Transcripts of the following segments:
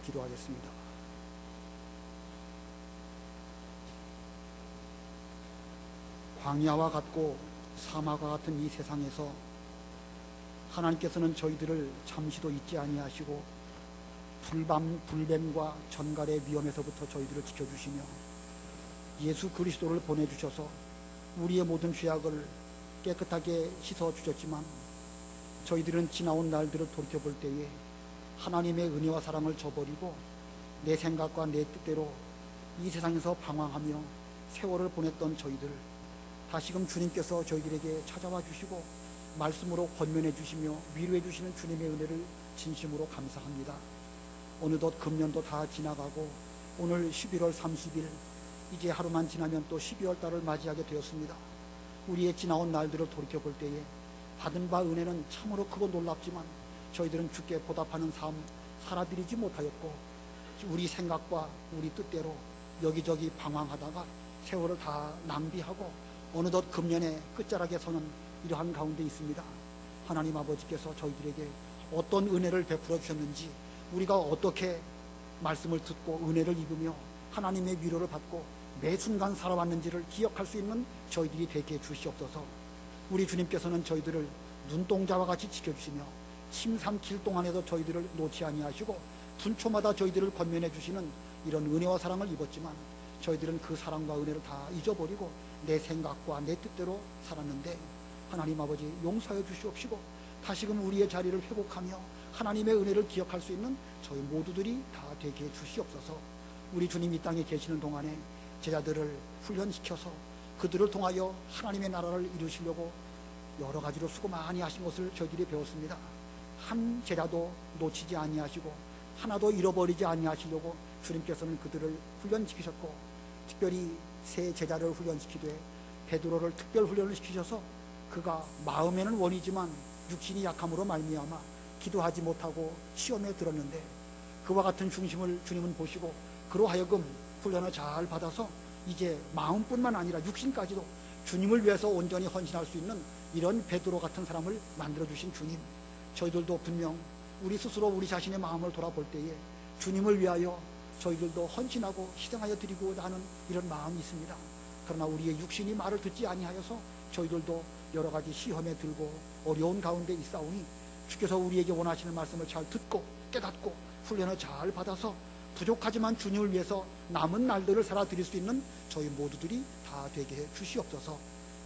기도하겠습니다. 광야와 같고 사막과 같은 이 세상에서 하나님께서는 저희들을 잠시도 잊지 아니하시고 불뱀과 전갈의 위험에서부터 저희들을 지켜주시며 예수 그리스도를 보내주셔서 우리의 모든 죄악을 깨끗하게 씻어주셨지만 저희들은 지나온 날들을 돌이켜볼 때에 하나님의 은혜와 사랑을 저버리고 내 생각과 내 뜻대로 이 세상에서 방황하며 세월을 보냈던 저희들, 다시금 주님께서 저희들에게 찾아와 주시고 말씀으로 권면해 주시며 위로해 주시는 주님의 은혜를 진심으로 감사합니다. 어느덧 금년도 다 지나가고 오늘 11월 30일, 이제 하루만 지나면 또 12월 달을 맞이하게 되었습니다. 우리의 지나온 날들을 돌이켜볼 때에 받은 바 은혜는 참으로 크고 놀랍지만 저희들은 주께 보답하는 삶 살아드리지 못하였고 우리 생각과 우리 뜻대로 여기저기 방황하다가 세월을 다 낭비하고 어느덧 금년의 끝자락에 서는 이러한 가운데 있습니다. 하나님 아버지께서 저희들에게 어떤 은혜를 베풀어 주셨는지, 우리가 어떻게 말씀을 듣고 은혜를 입으며 하나님의 위로를 받고 매 순간 살아왔는지를 기억할 수 있는 저희들이 되게 해 주시옵소서. 우리 주님께서는 저희들을 눈동자와 같이 지켜주시며 심삼킬 동안에도 저희들을 놓지 아니하시고 분초마다 저희들을 권면해 주시는 이런 은혜와 사랑을 입었지만 저희들은 그 사랑과 은혜를 다 잊어버리고 내 생각과 내 뜻대로 살았는데 하나님 아버지 용서해 주시옵시고 다시금 우리의 자리를 회복하며 하나님의 은혜를 기억할 수 있는 저희 모두들이 다 되게 해 주시옵소서. 우리 주님 이 땅에 계시는 동안에 제자들을 훈련시켜서 그들을 통하여 하나님의 나라를 이루시려고 여러 가지로 수고 많이 하신 것을 저희들이 배웠습니다. 한 제자도 놓치지 아니하시고 하나도 잃어버리지 아니하시려고 주님께서는 그들을 훈련시키셨고, 특별히 새 제자를 훈련시키되 베드로를 특별 훈련을 시키셔서 그가 마음에는 원이지만 육신이 약함으로 말미암아 기도하지 못하고 시험에 들었는데 그와 같은 중심을 주님은 보시고 그로 하여금 훈련을 잘 받아서 이제 마음뿐만 아니라 육신까지도 주님을 위해서 온전히 헌신할 수 있는 이런 베드로 같은 사람을 만들어주신 주님, 저희들도 분명 우리 스스로 우리 자신의 마음을 돌아볼 때에 주님을 위하여 저희들도 헌신하고 희생하여 드리고자 하는 이런 마음이 있습니다. 그러나 우리의 육신이 말을 듣지 아니하여서 저희들도 여러 가지 시험에 들고 어려운 가운데 있사오니 주께서 우리에게 원하시는 말씀을 잘 듣고 깨닫고 훈련을 잘 받아서 부족하지만 주님을 위해서 남은 날들을 살아드릴 수 있는 저희 모두들이 다 되게 해 주시옵소서.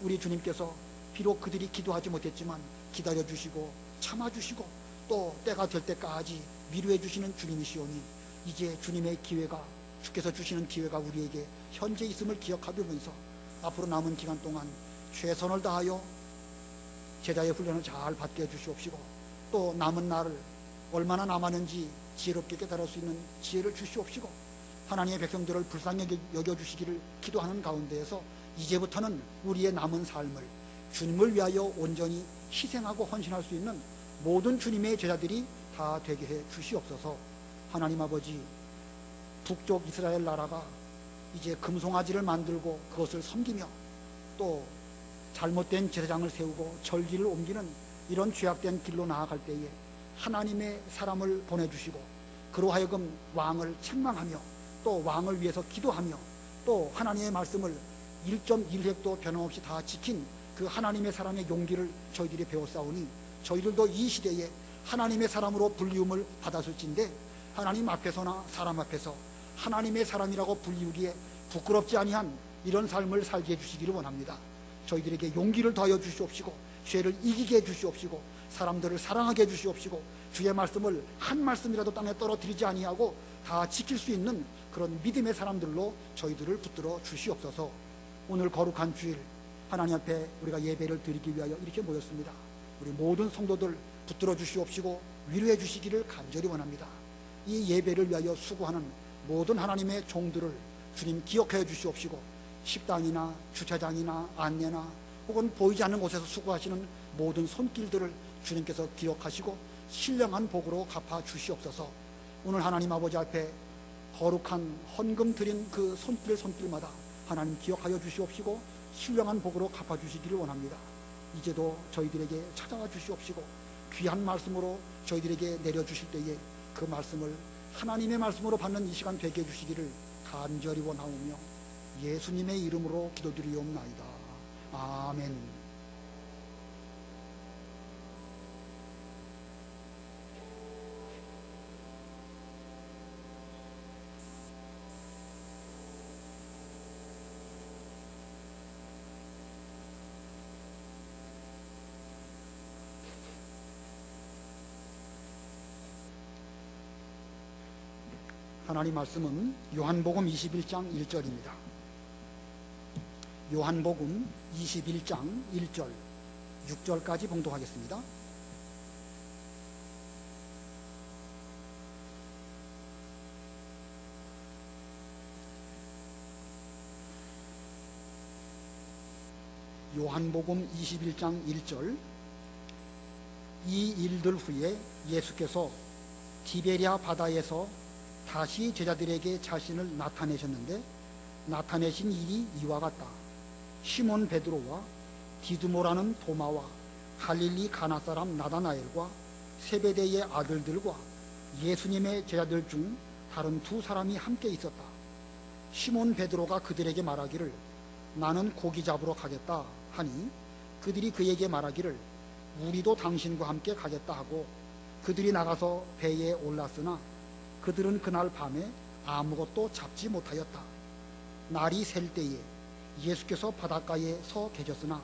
우리 주님께서 비록 그들이 기도하지 못했지만 기다려주시고 참아주시고 또 때가 될 때까지 위로해 주시는 주님이시오니 이제 주님의 기회가, 주께서 주시는 기회가 우리에게 현재 있음을 기억하면서 앞으로 남은 기간 동안 최선을 다하여 제자의 훈련을 잘 받게 해주시옵시고 또 남은 날을 얼마나 남았는지 지혜롭게 깨달을 수 있는 지혜를 주시옵시고 하나님의 백성들을 불쌍히 여겨주시기를 기도하는 가운데에서 이제부터는 우리의 남은 삶을 주님을 위하여 온전히 희생하고 헌신할 수 있는 모든 주님의 제자들이 다 되게 해 주시옵소서. 하나님 아버지, 북쪽 이스라엘 나라가 이제 금송아지를 만들고 그것을 섬기며 또 잘못된 제사장을 세우고 절기를 옮기는 이런 죄악된 길로 나아갈 때에 하나님의 사람을 보내주시고 그로 하여금 왕을 책망하며 또 왕을 위해서 기도하며 또 하나님의 말씀을 1.1획도 변함없이 다 지킨 그 하나님의 사람의 용기를 저희들이 배웠사오니 저희들도 이 시대에 하나님의 사람으로 불리움을 받았을진데 하나님 앞에서나 사람 앞에서 하나님의 사람이라고 불리우기에 부끄럽지 아니한 이런 삶을 살게 해주시기를 원합니다. 저희들에게 용기를 더하여 주시옵시고 죄를 이기게 해주시옵시고 사람들을 사랑하게 해주시옵시고 주의 말씀을 한 말씀이라도 땅에 떨어뜨리지 아니하고 다 지킬 수 있는 그런 믿음의 사람들로 저희들을 붙들어 주시옵소서. 오늘 거룩한 주일 하나님 앞에 우리가 예배를 드리기 위하여 이렇게 모였습니다. 우리 모든 성도들 붙들어 주시옵시고 위로해 주시기를 간절히 원합니다. 이 예배를 위하여 수고하는 모든 하나님의 종들을 주님 기억하여 주시옵시고 식당이나 주차장이나 안내나 혹은 보이지 않는 곳에서 수고하시는 모든 손길들을 주님께서 기억하시고 신령한 복으로 갚아 주시옵소서. 오늘 하나님 아버지 앞에 거룩한 헌금 드린 그 손길마다 하나님 기억하여 주시옵시고 신령한 복으로 갚아 주시기를 원합니다. 이제도 저희들에게 찾아와 주시옵시고 귀한 말씀으로 저희들에게 내려주실 때에 그 말씀을 하나님의 말씀으로 받는 이 시간 되게 해주시기를 간절히 원하오며 예수님의 이름으로 기도드리옵나이다. 아멘. 하나님 말씀은 요한복음 21장 1절입니다. 요한복음 21장 1절, 6절까지 봉독하겠습니다. 요한복음 21장 1절. 이 일들 후에 예수께서 디베랴 바다에서 다시 제자들에게 자신을 나타내셨는데 나타내신 일이 이와 같다. 시몬 베드로와 디두모라는 도마와 갈릴리 가나 사람 나다나엘과 세베대의 아들들과 예수님의 제자들 중 다른 두 사람이 함께 있었다. 시몬 베드로가 그들에게 말하기를 나는 고기 잡으러 가겠다 하니 그들이 그에게 말하기를 우리도 당신과 함께 가겠다 하고 그들이 나가서 배에 올랐으나 그들은 그날 밤에 아무것도 잡지 못하였다. 날이 셀 때에 예수께서 바닷가에 서 계셨으나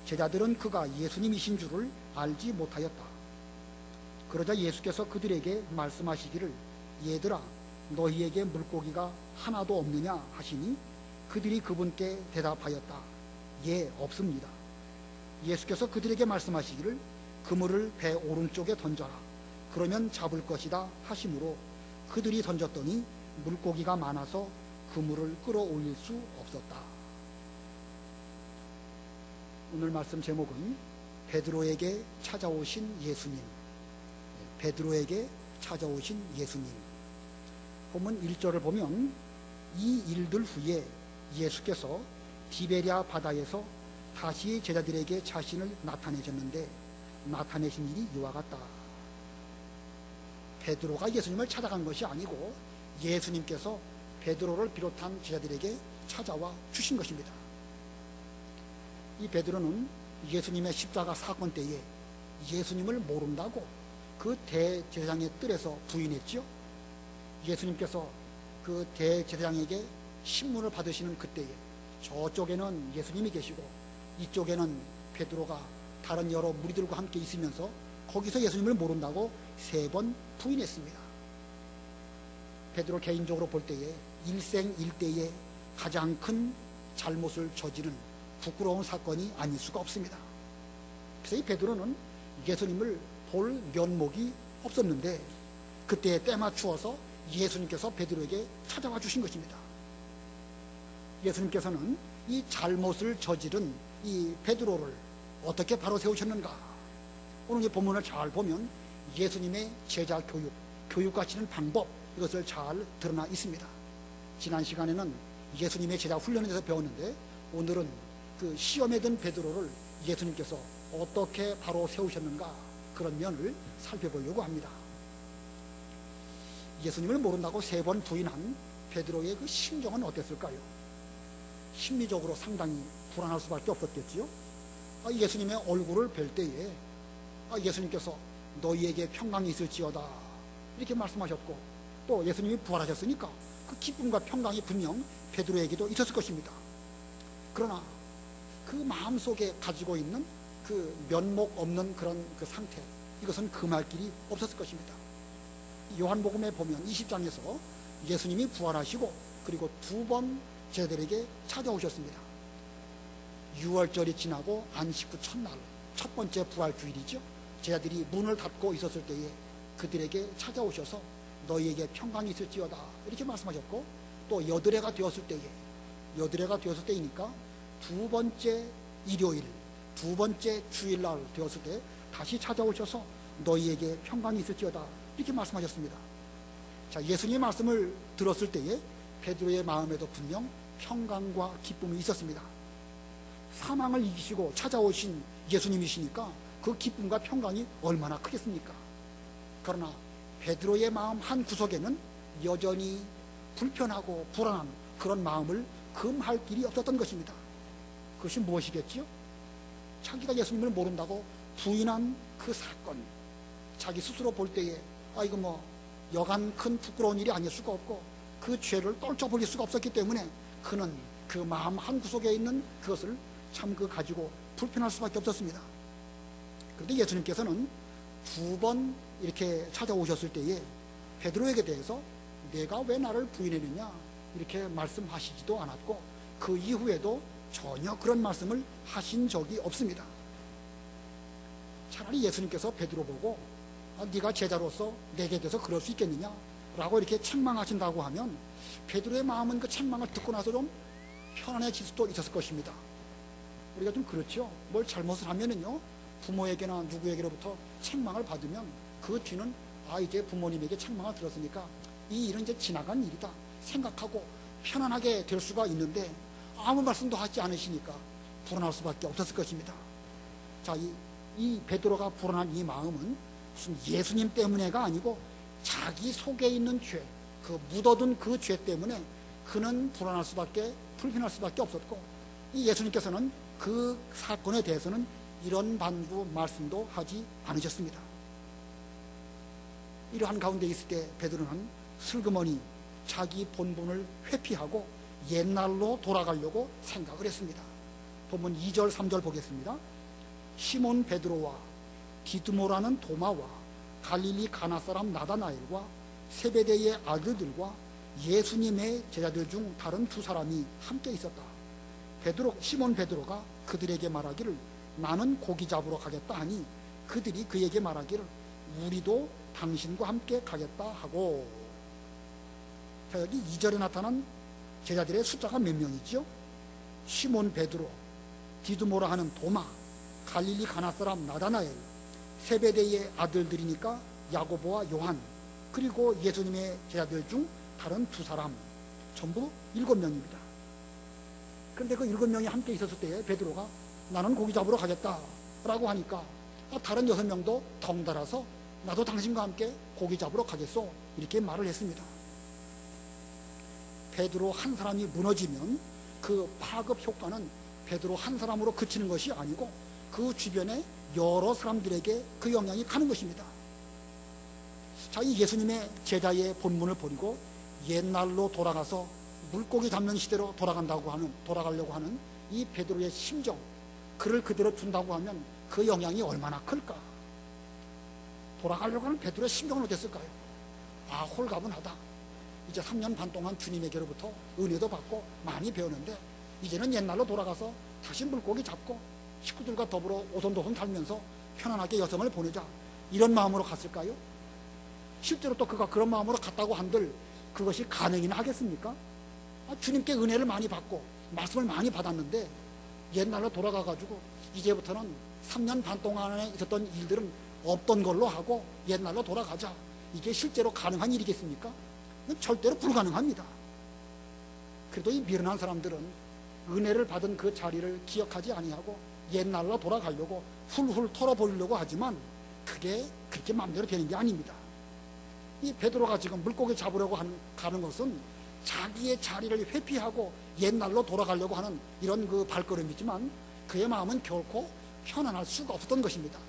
제자들은 그가 예수님이신 줄을 알지 못하였다. 그러자 예수께서 그들에게 말씀하시기를 얘들아 너희에게 물고기가 하나도 없느냐 하시니 그들이 그분께 대답하였다. 예, 없습니다. 예수께서 그들에게 말씀하시기를 그물을 배 오른쪽에 던져라. 그러면 잡을 것이다 하시므로 그들이 던졌더니 물고기가 많아서 그물을 끌어올릴 수 없었다. 오늘 말씀 제목은 베드로에게 찾아오신 예수님. 베드로에게 찾아오신 예수님. 본문 1절을 보면 이 일들 후에 예수께서 디베랴 바다에서 다시 제자들에게 자신을 나타내셨는데 나타내신 일이 이와 같다. 베드로가 예수님을 찾아간 것이 아니고 예수님께서 베드로를 비롯한 제자들에게 찾아와 주신 것입니다. 이 베드로는 예수님의 십자가 사건 때에 예수님을 모른다고 그 대제사장의 뜰에서 부인했죠. 예수님께서 그 대제사장에게 신문을 받으시는 그때에 저쪽에는 예수님이 계시고 이쪽에는 베드로가 다른 여러 무리들과 함께 있으면서 거기서 예수님을 모른다고 3번 부인했습니다. 베드로 개인적으로 볼 때에 일생일대에 가장 큰 잘못을 저지른 부끄러운 사건이 아닐 수가 없습니다. 그래서 이 베드로는 예수님을 볼 면목이 없었는데 그때에 때 맞추어서 예수님께서 베드로에게 찾아와 주신 것입니다. 예수님께서는 이 잘못을 저지른 이 베드로를 어떻게 바로 세우셨는가? 오늘 이 본문을 잘 보면 예수님의 제자 교육하시는 방법, 이것을 잘 드러나 있습니다. 지난 시간에는 예수님의 제자 훈련에 대해서 배웠는데 오늘은 그 시험에 든 베드로를 예수님께서 어떻게 바로 세우셨는가, 그런 면을 살펴보려고 합니다. 예수님을 모른다고 3번 부인한 베드로의 그 심정은 어땠을까요? 심리적으로 상당히 불안할 수밖에 없었겠지요. 예수님의 얼굴을 뵐 때에 예수님께서 너희에게 평강이 있을지어다 이렇게 말씀하셨고, 또 예수님이 부활하셨으니까 그 기쁨과 평강이 분명 베드로에게도 있었을 것입니다. 그러나 그 마음속에 가지고 있는 그 면목 없는 그런 그 상태, 이것은 금할 길이 없었을 것입니다. 요한복음에 보면 20장에서 예수님이 부활하시고 그리고 2번 제자들에게 찾아오셨습니다. 6월절이 지나고 안식 후 첫날, 첫 번째 부활주일이죠. 제자들이 문을 닫고 있었을 때에 그들에게 찾아오셔서 너희에게 평강이 있을지어다 이렇게 말씀하셨고, 또 여드레가 되었을 때이니까 2번째 일요일, 2번째 주일날 되었을 때 다시 찾아오셔서 너희에게 평강이 있을지어다 이렇게 말씀하셨습니다. 자, 예수님의 말씀을 들었을 때에 베드로의 마음에도 분명 평강과 기쁨이 있었습니다. 사망을 이기시고 찾아오신 예수님이시니까 그 기쁨과 평강이 얼마나 크겠습니까? 그러나 베드로의 마음 한 구석에는 여전히 불편하고 불안한 그런 마음을 금할 길이 없었던 것입니다. 그것이 무엇이겠지요? 자기가 예수님을 모른다고 부인한 그 사건, 자기 스스로 볼 때에 이거 뭐 여간 큰 부끄러운 일이 아닐 수가 없고 그 죄를 떨쳐버릴 수가 없었기 때문에 그는 그 마음 한구석에 있는 그것을 참 가지고 불편할 수밖에 없었습니다. 그런데 예수님께서는 2번 이렇게 찾아오셨을 때에 베드로에게 대해서 내가 왜 나를 부인했느냐 이렇게 말씀하시지도 않았고 그 이후에도 전혀 그런 말씀을 하신 적이 없습니다. 차라리 예수님께서 베드로 보고 네가 제자로서 내게 대해서 그럴 수 있겠느냐 라고 이렇게 책망하신다고 하면 베드로의 마음은 그 책망을 듣고 나서 좀 편안해질 수도 있었을 것입니다. 우리가 좀 그렇죠. 뭘 잘못을 하면은요 부모에게나 누구에게로부터 책망을 받으면 그 뒤는 이제 부모님에게 책망을 들었으니까 이 일은 이제 지나간 일이다 생각하고 편안하게 될 수가 있는데 아무 말씀도 하지 않으시니까 불안할 수밖에 없었을 것입니다. 자, 이 베드로가 불안한 이 마음은 무슨 예수님 때문에가 아니고 자기 속에 있는 죄, 그 묻어둔 그 죄 때문에 그는 불안할 수밖에 불편할 수밖에 없었고 이 예수님께서는 그 사건에 대해서는 이런 반부 말씀도 하지 않으셨습니다. 이러한 가운데 있을 때 베드로는 슬그머니 자기 본분을 회피하고 옛날로 돌아가려고 생각을 했습니다. 본문 2절 3절 보겠습니다. 시몬 베드로와 디두모라는 도마와 갈릴리 가나 사람 나다나엘과 세베대의 아들들과 예수님의 제자들 중 다른 2사람이 함께 있었다. 시몬 베드로가 그들에게 말하기를 나는 고기 잡으러 가겠다 하니 그들이 그에게 말하기를 우리도 당신과 함께 가겠다 하고. 자, 여기 2절에 나타난 제자들의 숫자가 몇 명이죠? 시몬 베드로, 디두모라 하는 도마, 갈릴리 가나 사람 나다나엘, 세베대의 아들들이니까 야고보와 요한, 그리고 예수님의 제자들 중 다른 2사람, 전부 7명입니다. 그런데 그 7명이 함께 있었을 때에 베드로가 나는 고기 잡으러 가겠다라고 하니까 다른 6명도 덩달아서 나도 당신과 함께 고기 잡으러 가겠소 이렇게 말을 했습니다. 베드로 한 사람이 무너지면 그 파급 효과는 베드로 한 사람으로 그치는 것이 아니고 그 주변에 여러 사람들에게 그 영향이 가는 것입니다. 자, 이 예수님의 제자의 본문을 버리고 옛날로 돌아가서 물고기 잡는 시대로 돌아가려고 하는 이 베드로의 심정, 그를 그대로 둔다고 하면 그 영향이 얼마나 클까? 돌아가려고 하는 베드로의 심정은 어땠을까요? 홀가분하다. 이제 3년 반 동안 주님에게로부터 은혜도 받고 많이 배웠는데 이제는 옛날로 돌아가서 다시 물고기 잡고 식구들과 더불어 오손도손 살면서 편안하게 여정을 보내자, 이런 마음으로 갔을까요? 실제로 또 그가 그런 마음으로 갔다고 한들 그것이 가능이나 하겠습니까? 주님께 은혜를 많이 받고 말씀을 많이 받았는데 옛날로 돌아가가지고 이제부터는 3년 반 동안에 있었던 일들은 없던 걸로 하고 옛날로 돌아가자, 이게 실제로 가능한 일이겠습니까? 절대로 불가능합니다. 그래도 이 미련한 사람들은 은혜를 받은 그 자리를 기억하지 아니하고 옛날로 돌아가려고 훌훌 털어버리려고 하지만 그게 그렇게 마음대로 되는 게 아닙니다. 이 베드로가 지금 물고기 잡으려고 가는 것은 자기의 자리를 회피하고 옛날로 돌아가려고 하는 이런 그 발걸음이지만 그의 마음은 결코 편안할 수가 없었던 것입니다.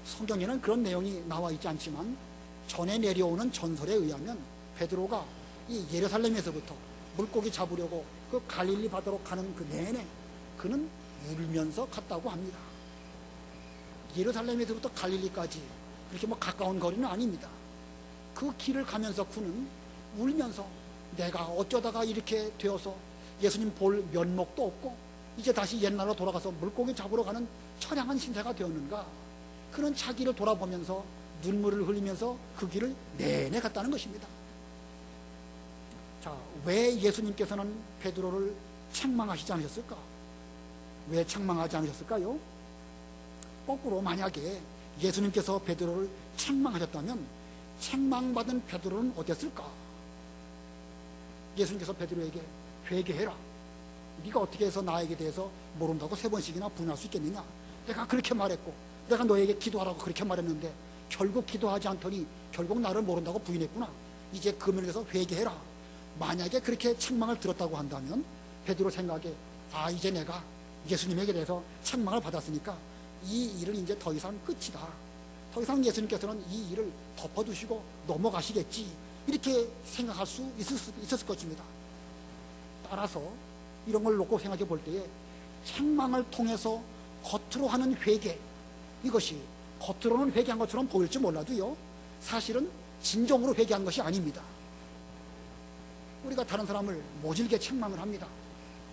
성경에는 그런 내용이 나와 있지 않지만 전에 내려오는 전설에 의하면 베드로가 이 예루살렘에서부터 물고기 잡으려고 그 갈릴리 바다로 가는 그 내내 그는 울면서 갔다고 합니다. 예루살렘에서부터 갈릴리까지 그렇게 가까운 거리는 아닙니다. 그 길을 가면서 그는 울면서 내가 어쩌다가 이렇게 되어서 예수님 볼 면목도 없고 이제 다시 옛날로 돌아가서 물고기 잡으러 가는 처량한 신세가 되었는가, 그는 자기를 돌아보면서 눈물을 흘리면서 그 길을 내내 갔다는 것입니다. 자, 왜 예수님께서는 베드로를 책망하시지 않으셨을까? 왜 책망하지 않으셨을까요? 거꾸로 만약에 예수님께서 베드로를 책망하셨다면 책망받은 베드로는 어땠을까? 예수님께서 베드로에게 회개해라, 네가 어떻게 해서 나에게 대해서 모른다고 3번씩이나 부인할 수 있겠느냐, 내가 그렇게 말했고 내가 너에게 기도하라고 그렇게 말했는데 결국 기도하지 않더니 결국 나를 모른다고 부인했구나. 이제 그 면에서 회개해라. 만약에 그렇게 책망을 들었다고 한다면 베드로 생각에 이제 내가 예수님에게 대해서 책망을 받았으니까 이 일은 이제 더 이상 끝이다. 더 이상 예수님께서는 이 일을 덮어두시고 넘어가시겠지. 이렇게 생각할 수 있었을 것입니다. 따라서 이런 걸 놓고 생각해 볼 때에 책망을 통해서 겉으로 하는 회개, 이것이 겉으로는 회개한 것처럼 보일지 몰라도요, 사실은 진정으로 회개한 것이 아닙니다. 우리가 다른 사람을 모질게 책망을 합니다.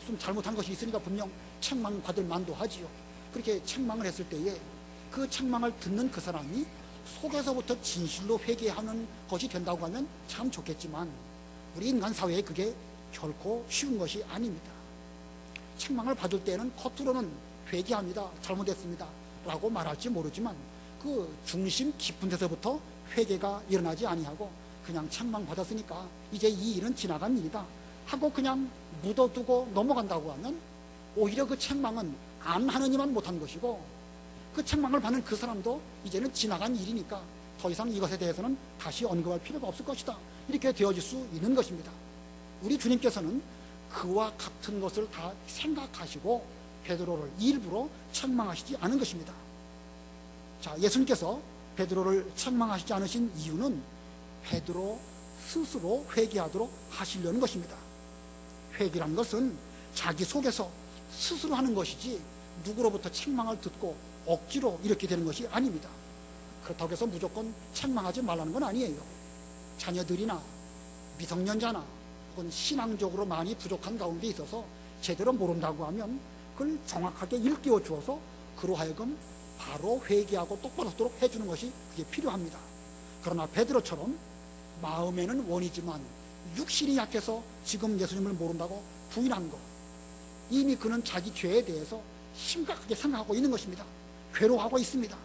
좀 잘못한 것이 있으니까 분명 책망받을 만도 하지요. 그렇게 책망을 했을 때에 그 책망을 듣는 그 사람이 속에서부터 진실로 회개하는 것이 된다고 하면 참 좋겠지만 우리 인간 사회에 그게 결코 쉬운 것이 아닙니다. 책망을 받을 때는 겉으로는 회개합니다. 잘못했습니다. 라고 말할지 모르지만 그 중심 깊은 데서부터 회개가 일어나지 아니하고 그냥 책망받았으니까 이제 이 일은 지나간 일이다 하고 그냥 묻어두고 넘어간다고 하면 오히려 그 책망은 안 하느니만 못한 것이고 그 책망을 받는 그 사람도 이제는 지나간 일이니까 더 이상 이것에 대해서는 다시 언급할 필요가 없을 것이다. 이렇게 되어질 수 있는 것입니다. 우리 주님께서는 그와 같은 것을 다 생각하시고 베드로를 일부러 책망하시지 않은 것입니다. 자, 예수님께서 베드로를 책망하시지 않으신 이유는 베드로 스스로 회개하도록 하시려는 것입니다. 회개란 것은 자기 속에서 스스로 하는 것이지 누구로부터 책망을 듣고 억지로 이렇게 되는 것이 아닙니다. 그렇다고 해서 무조건 책망하지 말라는 건 아니에요. 자녀들이나 미성년자나 혹은 신앙적으로 많이 부족한 가운데 있어서 제대로 모른다고 하면 그걸 정확하게 일깨워 주어서 그로 하여금 바로 회개하고 똑바로 서도록 해주는 것이 그게 필요합니다. 그러나 베드로처럼 마음에는 원이지만 육신이 약해서 지금 예수님을 모른다고 부인한 것, 이미 그는 자기 죄에 대해서 심각하게 생각하고 있는 것입니다. 괴로워하고 있습니다.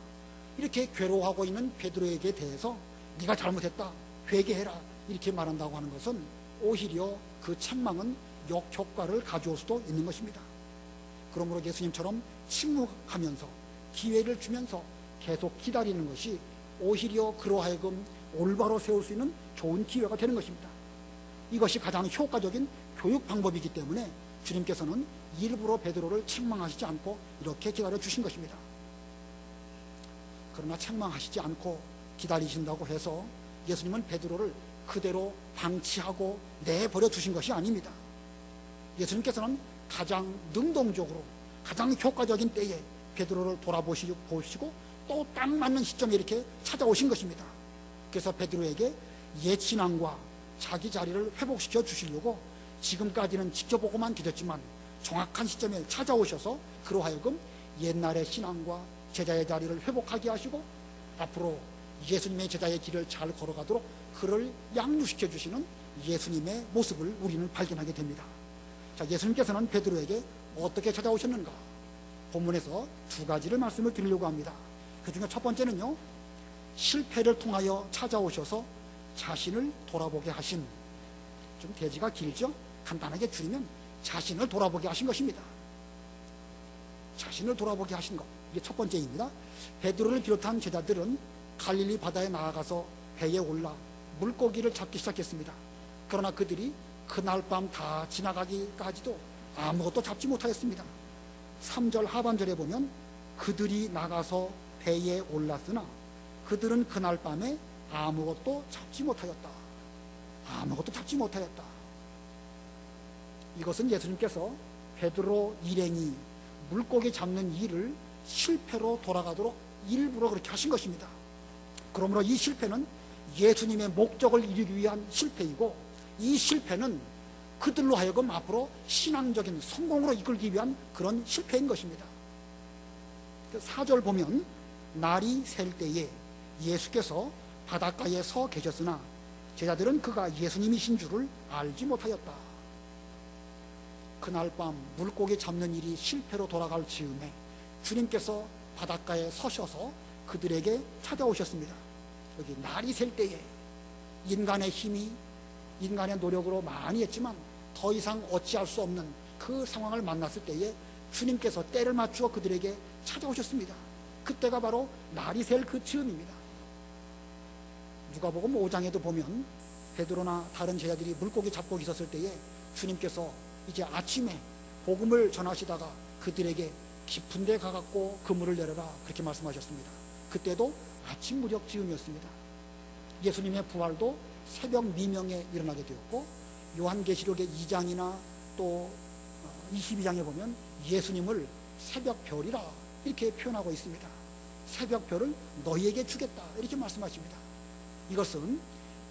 이렇게 괴로워하고 있는 베드로에게 대해서 네가 잘못했다, 회개해라 이렇게 말한다고 하는 것은 오히려 그 책망은 역효과를 가져올 수도 있는 것입니다. 그러므로 예수님처럼 침묵하면서 기회를 주면서 계속 기다리는 것이 오히려 그로 하여금 올바로 세울 수 있는 좋은 기회가 되는 것입니다. 이것이 가장 효과적인 교육 방법이기 때문에 주님께서는 일부러 베드로를 책망하시지 않고 이렇게 기다려 주신 것입니다. 그러나 책망하시지 않고 기다리신다고 해서 예수님은 베드로를 그대로 방치하고 내버려 두신 것이 아닙니다. 예수님께서는 가장 능동적으로 가장 효과적인 때에 베드로를 돌아보시고 또 딱 맞는 시점에 이렇게 찾아오신 것입니다. 그래서 베드로에게 옛 신앙과 자기 자리를 회복시켜 주시려고 지금까지는 지켜보고만 계셨지만 정확한 시점에 찾아오셔서 그로 하여금 옛날의 신앙과 제자의 자리를 회복하게 하시고 앞으로 예수님의 제자의 길을 잘 걸어가도록 그를 양육시켜 주시는 예수님의 모습을 우리는 발견하게 됩니다. 자, 예수님께서는 베드로에게 어떻게 찾아오셨는가? 본문에서 두 가지를 말씀을 드리려고 합니다. 그 중에 첫 번째는요, 실패를 통하여 찾아오셔서 자신을 돌아보게 하신, 좀 대지가 길죠? 간단하게 줄이면 자신을 돌아보게 하신 것입니다. 자신을 돌아보게 하신 것, 이게 첫 번째입니다. 베드로를 비롯한 제자들은 갈릴리 바다에 나아가서 배에 올라 물고기를 잡기 시작했습니다. 그러나 그들이 그날 밤 다 지나가기까지도 아무것도 잡지 못하였습니다. 3절 하반절에 보면 그들이 나가서 배에 올랐으나 그들은 그날 밤에 아무것도 잡지 못하였다. 아무것도 잡지 못하였다. 이것은 예수님께서 베드로 일행이 물고기 잡는 일을 실패로 돌아가도록 일부러 그렇게 하신 것입니다. 그러므로 이 실패는 예수님의 목적을 이루기 위한 실패이고, 이 실패는 그들로 하여금 앞으로 신앙적인 성공으로 이끌기 위한 그런 실패인 것입니다. 4절 보면 날이 셀 때에 예수께서 바닷가에 서 계셨으나 제자들은 그가 예수님이신 줄을 알지 못하였다. 그날 밤 물고기 잡는 일이 실패로 돌아갈 즈음에 주님께서 바닷가에 서셔서 그들에게 찾아오셨습니다. 여기 날이 셀 때에 인간의 힘이 인간의 노력으로 많이 했지만 더 이상 어찌할 수 없는 그 상황을 만났을 때에 주님께서 때를 맞추어 그들에게 찾아오셨습니다. 그때가 바로 날이 셀 그 즈음입니다. 누가복음 5장에도 보면 베드로나 다른 제자들이 물고기 잡고 있었을 때에 주님께서 이제 아침에 복음을 전하시다가 그들에게 깊은 데 가갖고 그물을 내려라 그렇게 말씀하셨습니다. 그때도 아침 무렵 즈음이었습니다. 예수님의 부활도 새벽 미명에 일어나게 되었고, 요한계시록의 2장이나 또 22장에 보면 예수님을 새벽별이라 이렇게 표현하고 있습니다. 새벽별을 너희에게 주겠다 이렇게 말씀하십니다. 이것은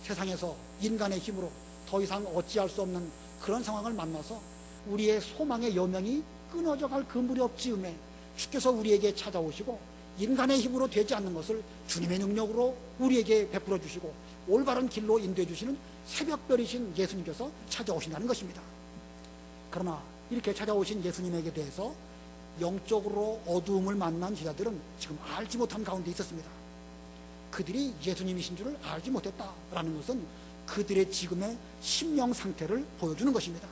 세상에서 인간의 힘으로 더 이상 어찌할 수 없는 그런 상황을 만나서 우리의 소망의 여명이 끊어져 갈 그 무렵 즈음에 주께서 우리에게 찾아오시고 인간의 힘으로 되지 않는 것을 주님의 능력으로 우리에게 베풀어 주시고 올바른 길로 인도해 주시는 새벽별이신 예수님께서 찾아오신다는 것입니다. 그러나 이렇게 찾아오신 예수님에게 대해서 영적으로 어두움을 만난 제자들은 지금 알지 못한 가운데 있었습니다. 그들이 예수님이신 줄을 알지 못했다라는 것은 그들의 지금의 심령 상태를 보여주는 것입니다.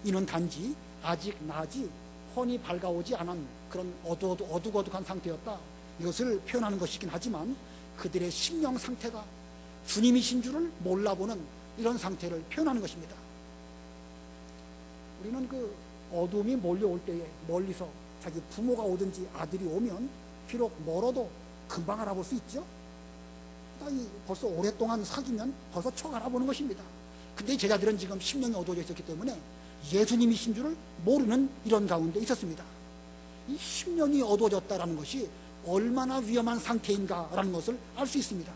이는 단지 아직 낮이 훤히 밝아오지 않은 그런 어둑어둑한 상태였다, 이것을 표현하는 것이긴 하지만 그들의 심령 상태가 주님이신 줄을 몰라보는 이런 상태를 표현하는 것입니다. 우리는 그 어둠이 몰려올 때에 멀리서 자기 부모가 오든지 아들이 오면 비록 멀어도 금방 알아볼 수 있죠. 벌써 오랫동안 사귀면 벌써 척 알아보는 것입니다. 근데 제자들은 지금 심령이 어두워져 있었기 때문에 예수님이신 줄을 모르는 이런 가운데 있었습니다. 이 심령이 어두워졌다는 것이 얼마나 위험한 상태인가라는 것을 알 수 있습니다.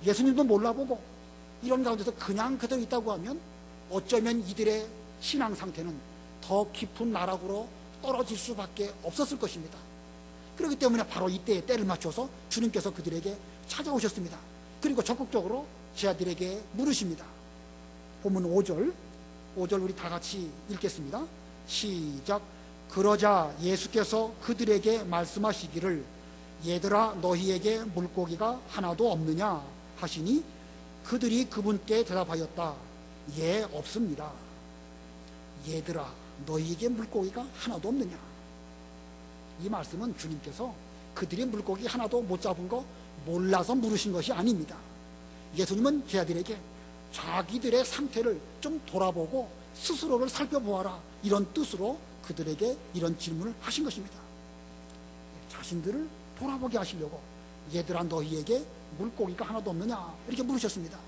예수님도 몰라보고 이런 가운데서 그냥 그대로 있다고 하면 어쩌면 이들의 신앙 상태는 더 깊은 나락으로 떨어질 수밖에 없었을 것입니다. 그렇기 때문에 바로 이때에 때를 맞춰서 주님께서 그들에게 찾아오셨습니다. 그리고 적극적으로 제자들에게 물으십니다. 본문 5절 우리 다 같이 읽겠습니다. 시작. 그러자 예수께서 그들에게 말씀하시기를 얘들아 너희에게 물고기가 하나도 없느냐 하시니 그들이 그분께 대답하였다. 예, 없습니다. 얘들아 너희에게 물고기가 하나도 없느냐. 이 말씀은 주님께서 그들이 물고기 하나도 못 잡은 거 몰라서 물으신 것이 아닙니다. 예수님은 제자들에게 자기들의 상태를 좀 돌아보고 스스로를 살펴보아라 이런 뜻으로 그들에게 이런 질문을 하신 것입니다. 자신들을 돌아보게 하시려고 얘들아 너희에게 물고기가 하나도 없느냐 이렇게 물으셨습니다.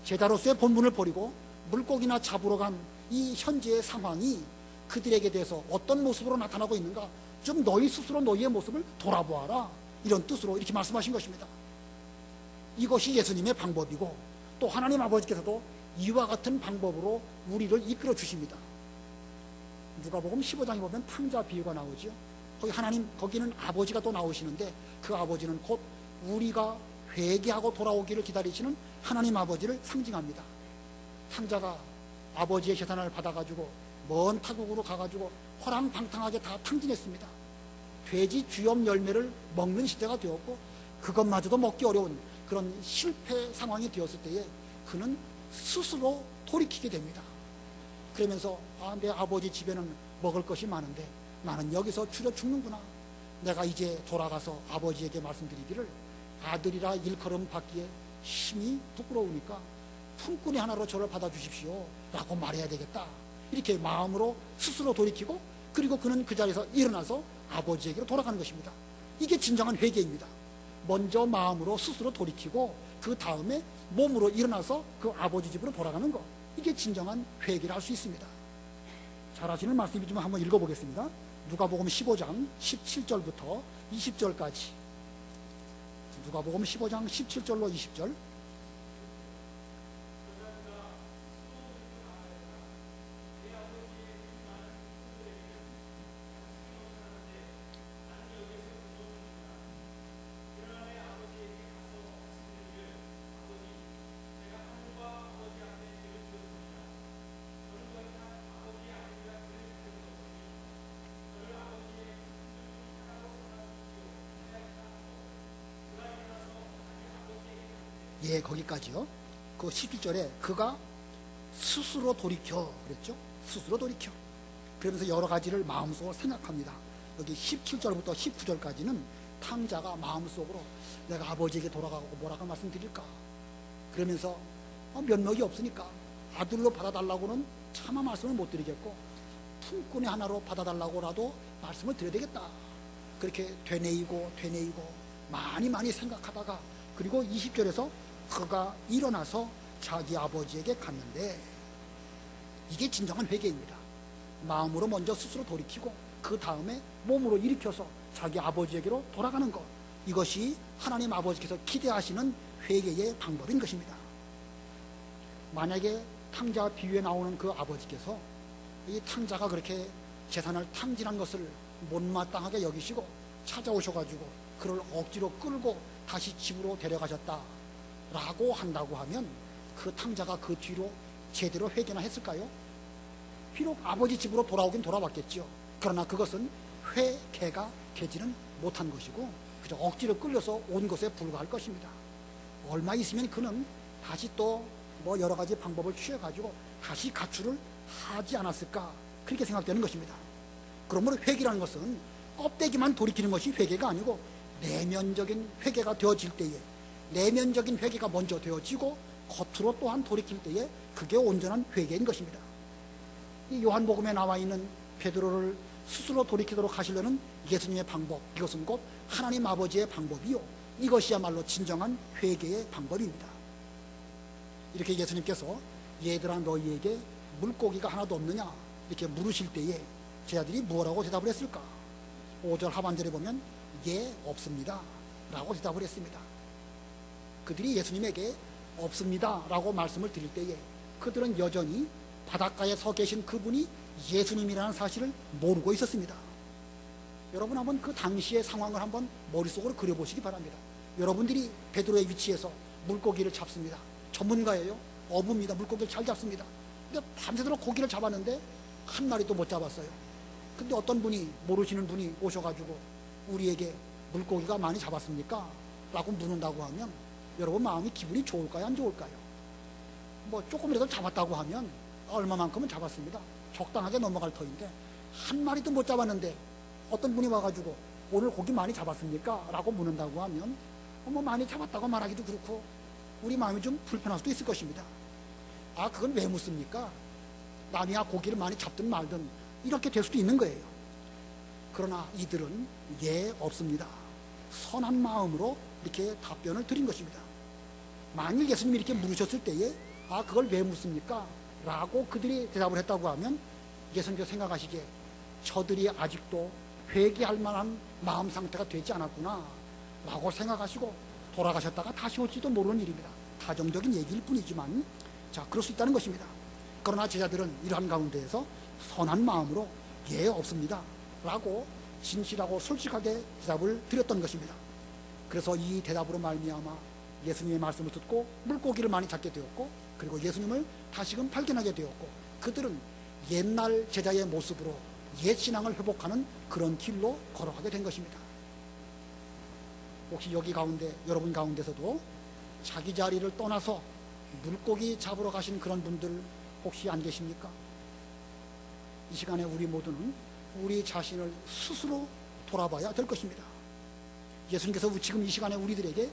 제자로서의 본분을 버리고 물고기나 잡으러 간 이 현재의 상황이 그들에게 대해서 어떤 모습으로 나타나고 있는가, 좀 너희 스스로 너희의 모습을 돌아보아라 이런 뜻으로 이렇게 말씀하신 것입니다. 이것이 예수님의 방법이고 또 하나님 아버지께서도 이와 같은 방법으로 우리를 이끌어 주십니다. 누가복음 15장에 보면 탕자 비유가 나오죠. 거기는 아버지가 또 나오시는데 그 아버지는 곧 우리가 회개하고 돌아오기를 기다리시는 하나님 아버지를 상징합니다. 탕자가 아버지의 재산을 받아가지고 먼 타국으로 가가지고 허랑방탕하게 다 탕진했습니다. 돼지 쥐염 열매를 먹는 시대가 되었고 그것마저도 먹기 어려운 그런 실패 상황이 되었을 때에 그는 스스로 돌이키게 됩니다. 그러면서 내 아버지 집에는 먹을 것이 많은데 나는 여기서 추려 죽는구나. 내가 이제 돌아가서 아버지에게 말씀드리기를 아들이라 일컬음 받기에 심히 부끄러우니까 품꾼이 하나로 저를 받아주십시오 라고 말해야 되겠다. 이렇게 마음으로 스스로 돌이키고 그리고 그는 그 자리에서 일어나서 아버지에게로 돌아가는 것입니다. 이게 진정한 회개입니다. 먼저 마음으로 스스로 돌이키고 그 다음에 몸으로 일어나서 그 아버지 집으로 돌아가는 것, 이게 진정한 회개를 할 수 있습니다. 잘 아시는 말씀이지만 한번 읽어보겠습니다. 누가복음 15장 17절부터 20절까지. 누가복음 15장 17절로 20절. 예, 거기까지요. 그 17절에 그가 스스로 돌이켜 그랬죠. 스스로 돌이켜. 그러면서 여러 가지를 마음속으로 생각합니다. 여기 17절부터 19절까지는 탕자가 마음속으로 내가 아버지에게 돌아가고 뭐라고 말씀드릴까, 그러면서 면목이 없으니까 아들로 받아달라고는 차마 말씀을 못 드리겠고 품꾼의 하나로 받아달라고라도 말씀을 드려야 되겠다. 그렇게 되뇌이고 많이 생각하다가, 그리고 20절에서 그가 일어나서 자기 아버지에게 갔는데, 이게 진정한 회개입니다. 마음으로 먼저 스스로 돌이키고 그 다음에 몸으로 일으켜서 자기 아버지에게로 돌아가는 것, 이것이 하나님 아버지께서 기대하시는 회개의 방법인 것입니다. 만약에 탕자 비유에 나오는 그 아버지께서 이 탕자가 그렇게 재산을 탕진한 것을 못마땅하게 여기시고 찾아오셔가지고 그를 억지로 끌고 다시 집으로 데려가셨다라고 한다고 하면 그 탕자가 그 뒤로 제대로 회개나 했을까요? 비록 아버지 집으로 돌아오긴 돌아왔겠죠. 그러나 그것은 회개가 되지는 못한 것이고 그저 억지로 끌려서 온 것에 불과할 것입니다. 얼마 있으면 그는 다시 또 뭐 여러 가지 방법을 취해가지고 다시 가출을 하지 않았을까, 그렇게 생각되는 것입니다. 그러므로 회개라는 것은 껍데기만 돌이키는 것이 회개가 아니고 내면적인 회개가 되어질 때에, 내면적인 회개가 먼저 되어지고 겉으로 또한 돌이킬 때에 그게 온전한 회개인 것입니다. 이 요한복음에 나와 있는 베드로를 스스로 돌이키도록 하시려는 예수님의 방법, 이것은 곧 하나님 아버지의 방법이요, 이것이야말로 진정한 회개의 방법입니다. 이렇게 예수님께서 얘들아 너희에게 물고기가 하나도 없느냐 이렇게 물으실 때에 제자들이 무엇라고 대답을 했을까? 5절 하반절에 보면 예 없습니다 라고 대답을 했습니다. 그들이 예수님에게 없습니다 라고 말씀을 드릴 때에 그들은 여전히 바닷가에 서 계신 그분이 예수님이라는 사실을 모르고 있었습니다. 여러분 한번 그 당시의 상황을 한번 머릿속으로 그려보시기 바랍니다. 여러분들이 베드로의 위치에서 물고기를 잡습니다. 전문가예요. 어부입니다. 물고기를 잘 잡습니다. 근데 밤새도록 고기를 잡았는데 한 마리도 못 잡았어요. 근데 어떤 분이, 모르시는 분이 오셔가지고 우리에게 물고기가 많이 잡았습니까? 라고 묻는다고 하면 여러분 마음이 기분이 좋을까요? 안 좋을까요? 뭐 조금이라도 잡았다고 하면 얼마만큼은 잡았습니다. 적당하게 넘어갈 터인데 한 마리도 못 잡았는데 어떤 분이 와가지고 오늘 고기 많이 잡았습니까? 라고 묻는다고 하면 뭐 많이 잡았다고 말하기도 그렇고 우리 마음이 좀 불편할 수도 있을 것입니다. 아, 그건 왜 묻습니까? 남이야 고기를 많이 잡든 말든 이렇게 될 수도 있는 거예요. 그러나 이들은 예 없습니다. 선한 마음으로 이렇게 답변을 드린 것입니다. 만일 예수님이 이렇게 물으셨을 때에 아, 그걸 왜 묻습니까? 라고 그들이 대답을 했다고 하면 예수님께서 생각하시기에 저들이 아직도 회개할 만한 마음 상태가 되지 않았구나 라고 생각하시고 돌아가셨다가 다시 올지도 모르는 일입니다. 가정적인 얘기일 뿐이지만 자, 그럴 수 있다는 것입니다. 그러나 제자들은 이러한 가운데에서 선한 마음으로 예 없습니다 라고 진실하고 솔직하게 대답을 드렸던 것입니다. 그래서 이 대답으로 말미암아 예수님의 말씀을 듣고 물고기를 많이 잡게 되었고 그리고 예수님을 다시금 발견하게 되었고 그들은 옛날 제자의 모습으로 옛 신앙을 회복하는 그런 길로 걸어가게 된 것입니다. 혹시 여기 가운데 여러분 가운데서도 자기 자리를 떠나서 물고기 잡으러 가신 그런 분들 혹시 안 계십니까? 이 시간에 우리 모두는 우리 자신을 스스로 돌아봐야 될 것입니다. 예수님께서 지금 이 시간에 우리들에게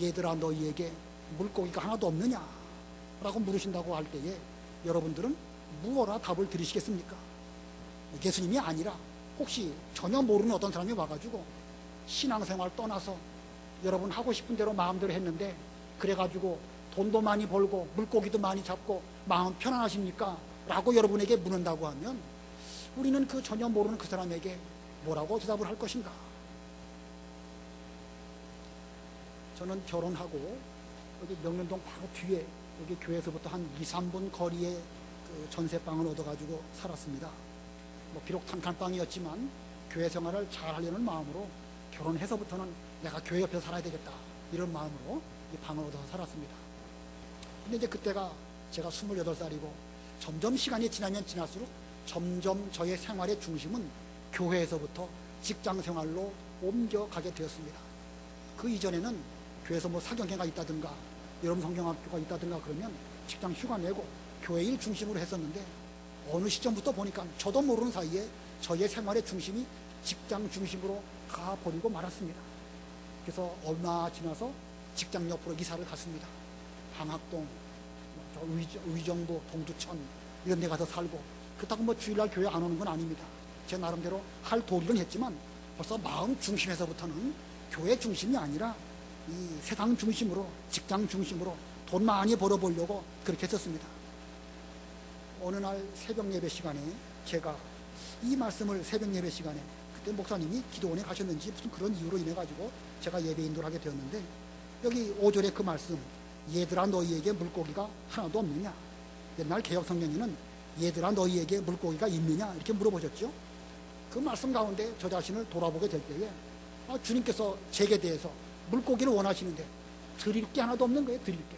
얘들아 너희에게 물고기가 하나도 없느냐 라고 물으신다고 할 때에 여러분들은 무엇라 답을 드리시겠습니까? 예수님이 아니라 혹시 전혀 모르는 어떤 사람이 와가지고 신앙생활 떠나서 여러분 하고 싶은 대로 마음대로 했는데 그래가지고 돈도 많이 벌고 물고기도 많이 잡고 마음 편안하십니까? 라고 여러분에게 묻는다고 하면 우리는 그 전혀 모르는 그 사람에게 뭐라고 대답을 할 것인가? 저는 결혼하고 여기 명륜동 바로 뒤에 여기 교회에서부터 한 2, 3분 거리에 그 전세방을 얻어가지고 살았습니다. 뭐 비록 탄탄방이었지만 교회 생활을 잘 하려는 마음으로 결혼해서부터는 내가 교회 옆에서 살아야 되겠다 이런 마음으로 이 방을 얻어서 살았습니다. 근데 이제 그때가 제가 28살이고 점점 시간이 지나면 지날수록 점점 저의 생활의 중심은 교회에서부터 직장 생활로 옮겨가게 되었습니다. 그 이전에는 교회에서 뭐 사경회가 있다든가 여름 성경학교가 있다든가 그러면 직장 휴가 내고 교회 일 중심으로 했었는데 어느 시점부터 보니까 저도 모르는 사이에 저의 생활의 중심이 직장 중심으로 가버리고 말았습니다. 그래서 얼마 지나서 직장 옆으로 이사를 갔습니다. 방학동, 의정부, 동두천 이런 데 가서 살고, 그렇다고 뭐 주일날 교회 안 오는 건 아닙니다. 제 나름대로 할 도리는 했지만 벌써 마음 중심에서부터는 교회 중심이 아니라 이 세상 중심으로, 직장 중심으로 돈 많이 벌어보려고 그렇게 했었습니다. 어느 날 새벽 예배 시간에 제가 이 말씀을 새벽 예배 시간에, 그때 목사님이 기도원에 가셨는지 무슨 그런 이유로 인해 가지고 제가 예배 인도를 하게 되었는데, 여기 5절에 그 말씀, 얘들아 너희에게 물고기가 하나도 없느냐. 옛날 개혁 성경에는 얘들아 너희에게 물고기가 있느냐 이렇게 물어보셨죠. 그 말씀 가운데 저 자신을 돌아보게 될 때에 주님께서 제게 대해서 물고기를 원하시는데 드릴 게 하나도 없는 거예요. 드릴 게.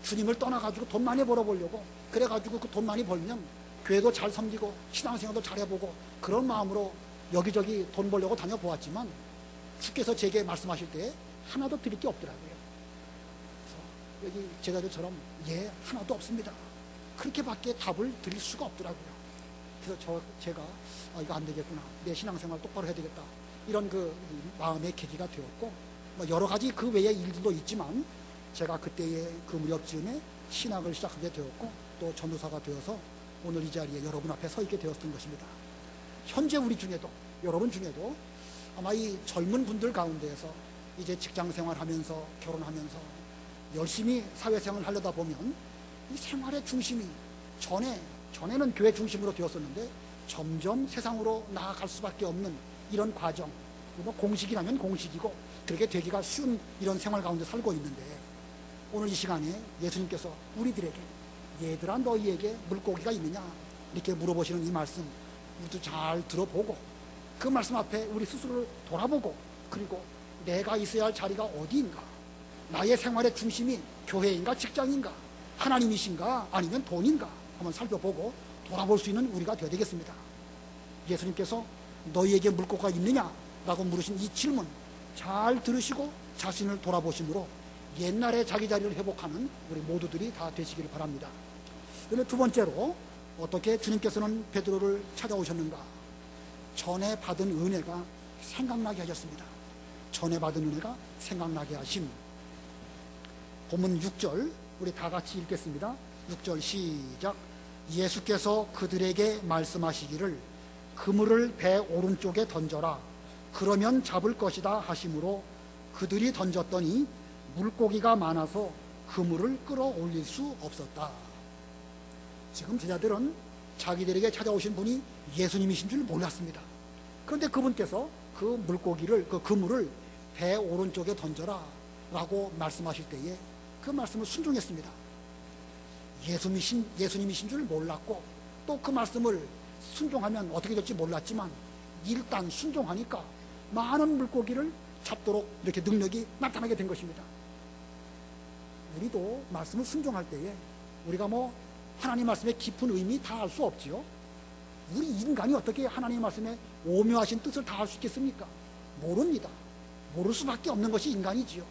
주님을 떠나가지고 돈 많이 벌어보려고, 그래가지고 그 돈 많이 벌면 교회도 잘 섬기고 신앙생활도 잘 해보고 그런 마음으로 여기저기 돈 벌려고 다녀보았지만, 주께서 제게 말씀하실 때 하나도 드릴 게 없더라고요. 그래서 여기 제자들처럼 예, 하나도 없습니다, 그렇게밖에 답을 드릴 수가 없더라고요. 그래서 제가 이거 안 되겠구나, 내 신앙생활 똑바로 해야 되겠다, 이런 그 마음의 계기가 되었고, 뭐 여러 가지 그 외의 일들도 있지만 제가 그때의 그 무렵쯤에 신학을 시작하게 되었고, 또 전도사가 되어서 오늘 이 자리에 여러분 앞에 서 있게 되었던 것입니다. 현재 우리 중에도, 여러분 중에도 아마 이 젊은 분들 가운데에서 이제 직장생활 하면서 결혼하면서 열심히 사회생활을 하려다 보면 이 생활의 중심이 전에는 교회 중심으로 되었었는데 점점 세상으로 나아갈 수밖에 없는 이런 과정, 뭐 공식이라면 공식이고 그렇게 되기가 쉬운 이런 생활 가운데 살고 있는데, 오늘 이 시간에 예수님께서 우리들에게 얘들아 너희에게 물고기가 있느냐 이렇게 물어보시는 이 말씀, 우리도 잘 들어보고 그 말씀 앞에 우리 스스로를 돌아보고, 그리고 내가 있어야 할 자리가 어디인가, 나의 생활의 중심이 교회인가 직장인가, 하나님이신가 아니면 돈인가 한번 살펴보고 돌아볼 수 있는 우리가 되어야 되겠습니다. 예수님께서 너희에게 물고기가 있느냐 라고 물으신 이 질문 잘 들으시고 자신을 돌아보심으로 옛날에 자기 자리를 회복하는 우리 모두들이 다 되시기를 바랍니다. 그런데 두 번째로, 어떻게 주님께서는 베드로를 찾아오셨는가? 전에 받은 은혜가 생각나게 하셨습니다. 전에 받은 은혜가 생각나게 하심. 본문 6절 우리 다 같이 읽겠습니다. 6절 시작. 예수께서 그들에게 말씀하시기를 그물을 배 오른쪽에 던져라, 그러면 잡을 것이다 하심으로 그들이 던졌더니 물고기가 많아서 그물을 끌어올릴 수 없었다. 지금 제자들은 자기들에게 찾아오신 분이 예수님이신 줄 몰랐습니다. 그런데 그분께서 그 물고기를, 그 그물을 배 오른쪽에 던져라 라고 말씀하실 때에 그 말씀을 순종했습니다. 예수님이신 줄 몰랐고, 또 그 말씀을 순종하면 어떻게 될지 몰랐지만 일단 순종하니까 많은 물고기를 잡도록 이렇게 능력이 나타나게 된 것입니다. 우리도 말씀을 순종할 때에 우리가 뭐 하나님 말씀의 깊은 의미 다 알 수 없지요. 우리 인간이 어떻게 하나님 말씀의 오묘하신 뜻을 다 알 수 있겠습니까? 모릅니다. 모를 수밖에 없는 것이 인간이지요.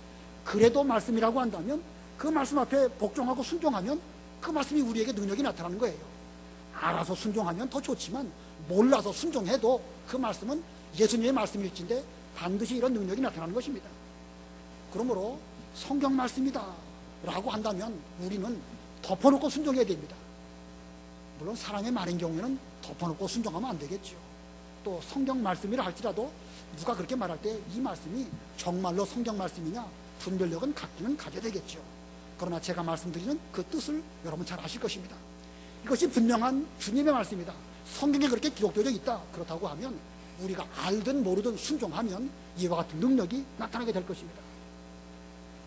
그래도 말씀이라고 한다면 그 말씀 앞에 복종하고 순종하면 그 말씀이 우리에게 능력이 나타나는 거예요. 알아서 순종하면 더 좋지만 몰라서 순종해도 그 말씀은 예수님의 말씀일진데 반드시 이런 능력이 나타나는 것입니다. 그러므로 성경 말씀이다 라고 한다면 우리는 덮어놓고 순종해야 됩니다. 물론 사람의 말인 경우에는 덮어놓고 순종하면 안 되겠죠. 또 성경 말씀이라 할지라도 누가 그렇게 말할 때 이 말씀이 정말로 성경 말씀이냐 분별력은 갖기는 가져야 되겠죠. 그러나 제가 말씀드리는 그 뜻을 여러분 잘 아실 것입니다. 이것이 분명한 주님의 말씀이다, 성경에 그렇게 기록되어 있다, 그렇다고 하면 우리가 알든 모르든 순종하면 이와 같은 능력이 나타나게 될 것입니다.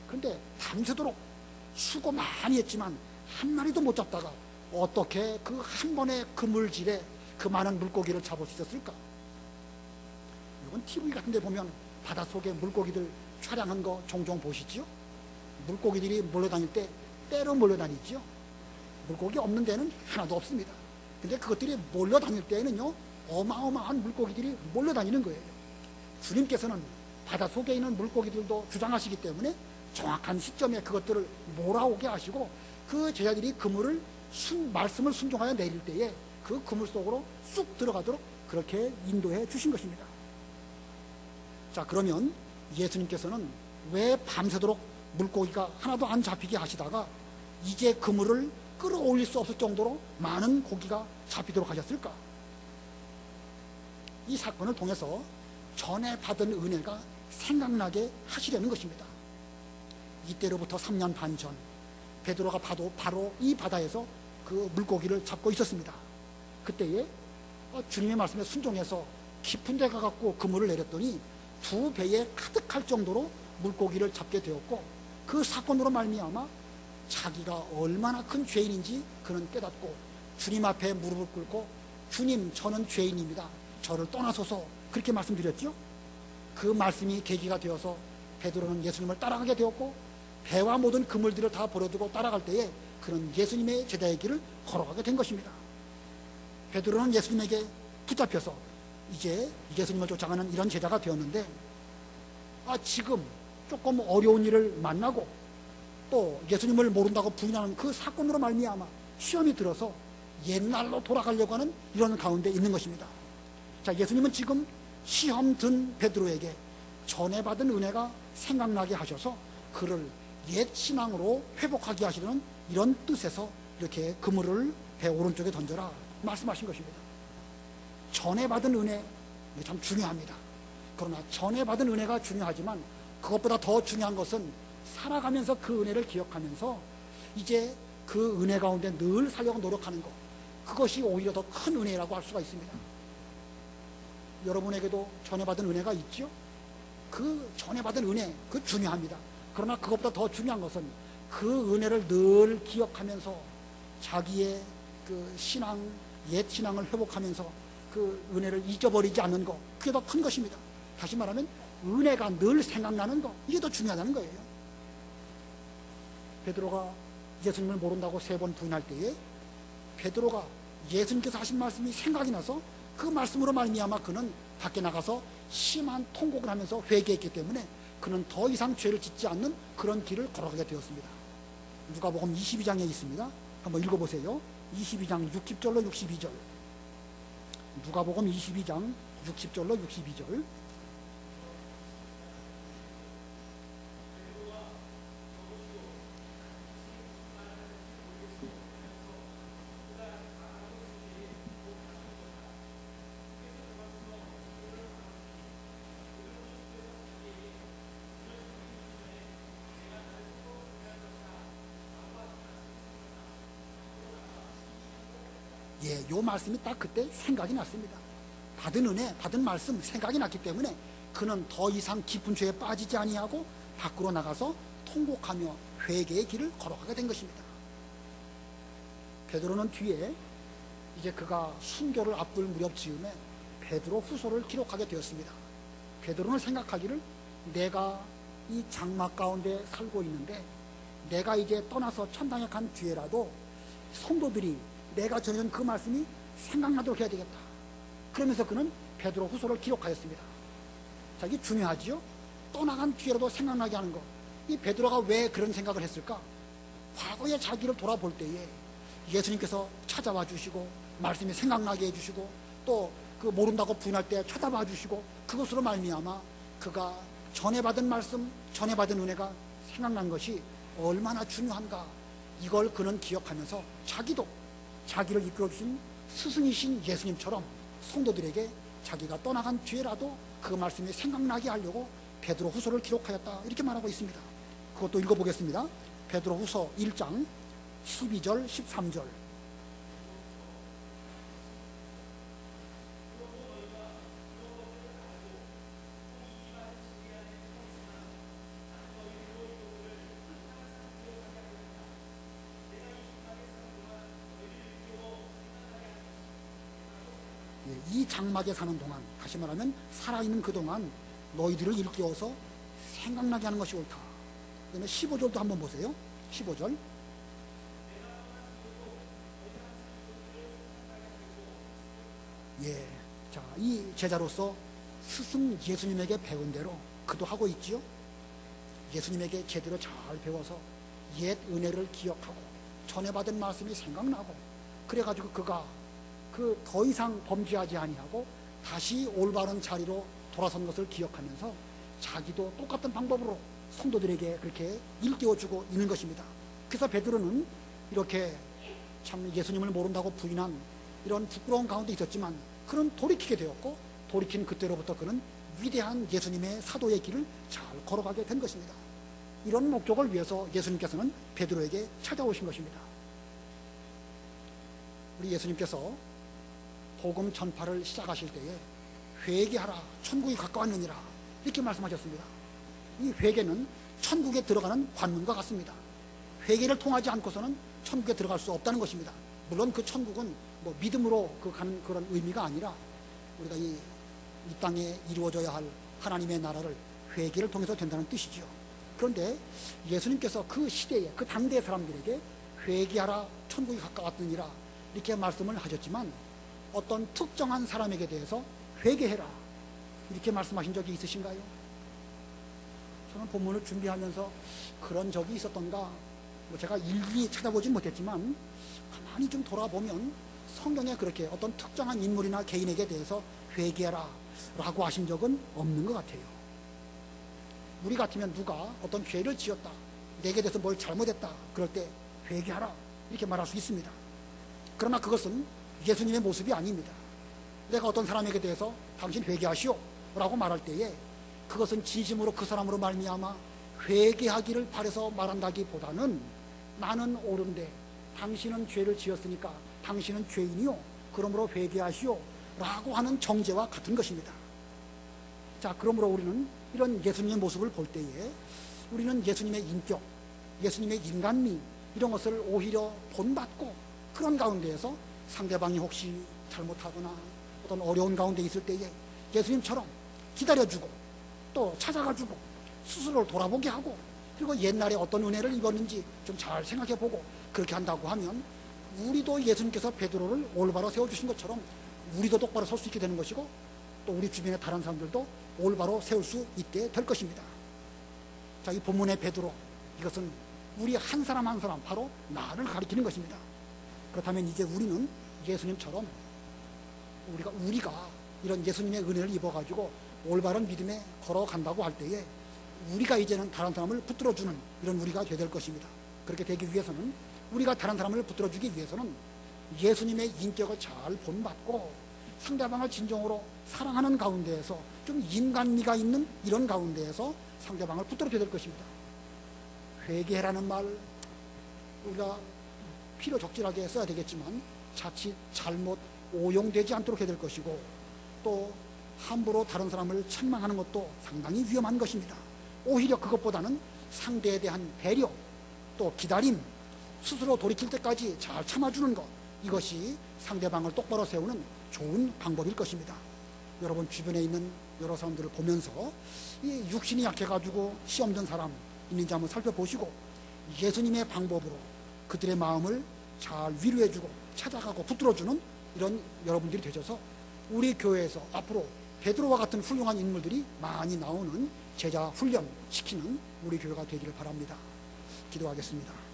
그런데 밤새도록 수고 많이 했지만 한 마리도 못 잡다가 어떻게 그 한 번의 그물질에 그 많은 물고기를 잡을 수 있었을까? 여러분 TV 같은 데 보면 바닷속에 물고기들 촬영한 거 종종 보시지요? 물고기들이 몰려다닐 때 때로 몰려다니지요. 물고기 없는 데는 하나도 없습니다. 근데 그것들이 몰려다닐 때에는요 어마어마한 물고기들이 몰려다니는 거예요. 주님께서는 바닷속에 있는 물고기들도 주장하시기 때문에 정확한 시점에 그것들을 몰아오게 하시고 그 제자들이 그물을 말씀을 순종하여 내릴 때에 그 그물 속으로 쑥 들어가도록 그렇게 인도해 주신 것입니다. 자, 그러면 예수님께서는 왜 밤새도록 물고기가 하나도 안 잡히게 하시다가 이제 그물을 끌어올릴 수 없을 정도로 많은 고기가 잡히도록 하셨을까? 이 사건을 통해서 전에 받은 은혜가 생각나게 하시려는 것입니다. 이때로부터 3년 반 전 베드로가 바로 이 바다에서 그 물고기를 잡고 있었습니다. 그때에 주님의 말씀에 순종해서 깊은 데 가갖고 그물을 내렸더니 2배에 가득할 정도로 물고기를 잡게 되었고, 그 사건으로 말미암아 자기가 얼마나 큰 죄인인지 그는 깨닫고 주님 앞에 무릎을 꿇고 주님, 저는 죄인입니다, 저를 떠나소서, 그렇게 말씀드렸죠. 그 말씀이 계기가 되어서 베드로는 예수님을 따라가게 되었고, 배와 모든 그물들을 다 버려두고 따라갈 때에 그는 예수님의 제자의 길을 걸어가게 된 것입니다. 베드로는 예수님에게 붙잡혀서 이제 예수님을 쫓아가는 이런 제자가 되었는데, 지금 조금 어려운 일을 만나고 또 예수님을 모른다고 부인하는 그 사건으로 말미암아 시험이 들어서 옛날로 돌아가려고 하는 이런 가운데 있는 것입니다. 자, 예수님은 지금 시험 든 베드로에게 전에 받은 은혜가 생각나게 하셔서 그를 옛 신앙으로 회복하게 하시려는 이런 뜻에서 이렇게 그물을 배 오른쪽에 던져라 말씀하신 것입니다. 전에 받은 은혜, 이게 참 중요합니다. 그러나 전에 받은 은혜가 중요하지만 그것보다 더 중요한 것은 살아가면서 그 은혜를 기억하면서 이제 그 은혜 가운데 늘 살려고 노력하는 것, 그것이 오히려 더 큰 은혜라고 할 수가 있습니다. 여러분에게도 전에 받은 은혜가 있죠? 그 전에 받은 은혜, 그 중요합니다. 그러나 그것보다 더 중요한 것은 그 은혜를 늘 기억하면서 자기의 그 신앙, 옛 신앙을 회복하면서 그 은혜를 잊어버리지 않는 것, 그게 더 큰 것입니다. 다시 말하면 은혜가 늘 생각나는 것, 이게 더 중요하다는 거예요. 베드로가 예수님을 모른다고 3번 부인할 때에 베드로가 예수님께서 하신 말씀이 생각이 나서 그 말씀으로 말미암아 그는 밖에 나가서 심한 통곡을 하면서 회개했기 때문에 그는 더 이상 죄를 짓지 않는 그런 길을 걸어가게 되었습니다. 누가복음 22장에 있습니다. 한번 읽어보세요. 22장 60절로 62절. 누가복음 22장 60절로 62절. 예, 요 말씀이 딱 그때 생각이 났습니다. 받은 은혜, 받은 말씀 생각이 났기 때문에 그는 더 이상 깊은 죄에 빠지지 아니하고 밖으로 나가서 통곡하며 회개의 길을 걸어가게 된 것입니다. 베드로는 뒤에 이제 그가 순교를 앞둘 무렵 즈음에 베드로 후서를 기록하게 되었습니다. 베드로는 생각하기를 내가 이 장막 가운데 살고 있는데 내가 이제 떠나서 천당에 간 뒤에라도 성도들이 내가 전해준 그 말씀이 생각나도록 해야 되겠다. 그러면서 그는 베드로 후서를 기록하였습니다. 자, 이게 중요하지요? 떠나간 뒤에라도 생각나게 하는 것. 이 베드로가 왜 그런 생각을 했을까? 과거의 자기를 돌아볼 때에 예수님께서 찾아와 주시고 말씀이 생각나게 해주시고 또 그 모른다고 부인할 때 쳐다봐 주시고 그것으로 말미암아 그가 전에 받은 말씀, 전에 받은 은혜가 생각난 것이 얼마나 중요한가, 이걸 그는 기억하면서 자기도 자기를 이끌어주신 스승이신 예수님처럼 성도들에게 자기가 떠나간 뒤에라도 그 말씀이 생각나게 하려고 베드로 후서를 기록하였다, 이렇게 말하고 있습니다. 그것도 읽어보겠습니다. 베드로 후서 1장 12절 13절. 이 장막에 사는 동안, 다시 말하면 살아있는 그동안 너희들을 일깨워서 생각나게 하는 것이 옳다. 그 다음에 15절도 한번 보세요. 15절. 예, 자, 이 제자로서 스승 예수님에게 배운 대로 그도 하고 있지요. 예수님에게 제대로 잘 배워서 옛 은혜를 기억하고 전에 받은 말씀이 생각나고, 그래가지고 그가 그 더 이상 범죄하지 아니하고 다시 올바른 자리로 돌아선 것을 기억하면서 자기도 똑같은 방법으로 성도들에게 그렇게 일깨워주고 있는 것입니다. 그래서 베드로는 이렇게 참 예수님을 모른다고 부인한 이런 부끄러운 가운데 있었지만 그는 돌이키게 되었고, 돌이킨 그때로부터 그는 위대한 예수님의 사도의 길을 잘 걸어가게 된 것입니다. 이런 목적을 위해서 예수님께서는 베드로에게 찾아오신 것입니다. 우리 예수님께서 복음 전파를 시작하실 때에 회개하라, 천국이 가까웠느니라, 이렇게 말씀하셨습니다. 이 회개는 천국에 들어가는 관문과 같습니다. 회개를 통하지 않고서는 천국에 들어갈 수 없다는 것입니다. 물론 그 천국은 뭐 믿음으로 가는 그런 의미가 아니라 우리가 이 땅에 이루어져야 할 하나님의 나라를 회개를 통해서 된다는 뜻이죠. 그런데 예수님께서 그 시대에, 그 당대의 사람들에게 회개하라, 천국이 가까웠느니라, 이렇게 말씀을 하셨지만 어떤 특정한 사람에게 대해서 회개해라, 이렇게 말씀하신 적이 있으신가요? 저는 본문을 준비하면서 그런 적이 있었던가, 뭐 제가 일일이 찾아보진 못했지만 가만히 좀 돌아보면 성경에 그렇게 어떤 특정한 인물이나 개인에게 대해서 회개하라 라고 하신 적은 없는 것 같아요. 우리 같으면 누가 어떤 죄를 지었다, 내게 대해서 뭘 잘못했다, 그럴 때 회개하라, 이렇게 말할 수 있습니다. 그러나 그것은 예수님의 모습이 아닙니다. 내가 어떤 사람에게 대해서 당신 회개하시오 라고 말할 때에 그것은 진심으로 그 사람으로 말미암아 회개하기를 바라서 말한다기보다는 나는 옳은데 당신은 죄를 지었으니까 당신은 죄인이요, 그러므로 회개하시오 라고 하는 정죄와 같은 것입니다. 자, 그러므로 우리는 이런 예수님의 모습을 볼 때에 우리는 예수님의 인격, 예수님의 인간미, 이런 것을 오히려 본받고 그런 가운데에서 상대방이 혹시 잘못하거나 어떤 어려운 가운데 있을 때에 예수님처럼 기다려주고 또 찾아가주고 스스로를 돌아보게 하고, 그리고 옛날에 어떤 은혜를 입었는지 좀 잘 생각해보고 그렇게 한다고 하면 우리도 예수님께서 베드로를 올바로 세워주신 것처럼 우리도 똑바로 설 수 있게 되는 것이고, 또 우리 주변의 다른 사람들도 올바로 세울 수 있게 될 것입니다. 자, 이 본문의 베드로, 이것은 우리 한 사람 한 사람, 바로 나를 가리키는 것입니다. 그렇다면 이제 우리는 예수님처럼 우리가 이런 예수님의 은혜를 입어가지고 올바른 믿음에 걸어간다고 할 때에 우리가 이제는 다른 사람을 붙들어주는 이런 우리가 되어야 될 것입니다. 그렇게 되기 위해서는, 우리가 다른 사람을 붙들어주기 위해서는 예수님의 인격을 잘 본받고 상대방을 진정으로 사랑하는 가운데에서 좀 인간미가 있는 이런 가운데에서 상대방을 붙들어줘야 될 것입니다. 회개라는 말 우리가 필요적절하게 써야 되겠지만 자칫 잘못 오용되지 않도록 해야 될 것이고, 또 함부로 다른 사람을 책망하는 것도 상당히 위험한 것입니다. 오히려 그것보다는 상대에 대한 배려, 또 기다림, 스스로 돌이킬 때까지 잘 참아주는 것, 이것이 상대방을 똑바로 세우는 좋은 방법일 것입니다. 여러분 주변에 있는 여러 사람들을 보면서 이 육신이 약해가지고 시험 든 사람 있는지 한번 살펴보시고 예수님의 방법으로 그들의 마음을 잘 위로해주고 찾아가고 붙들어주는 이런 여러분들이 되셔서 우리 교회에서 앞으로 베드로와 같은 훌륭한 인물들이 많이 나오는 제자 훈련 시키는 우리 교회가 되기를 바랍니다. 기도하겠습니다.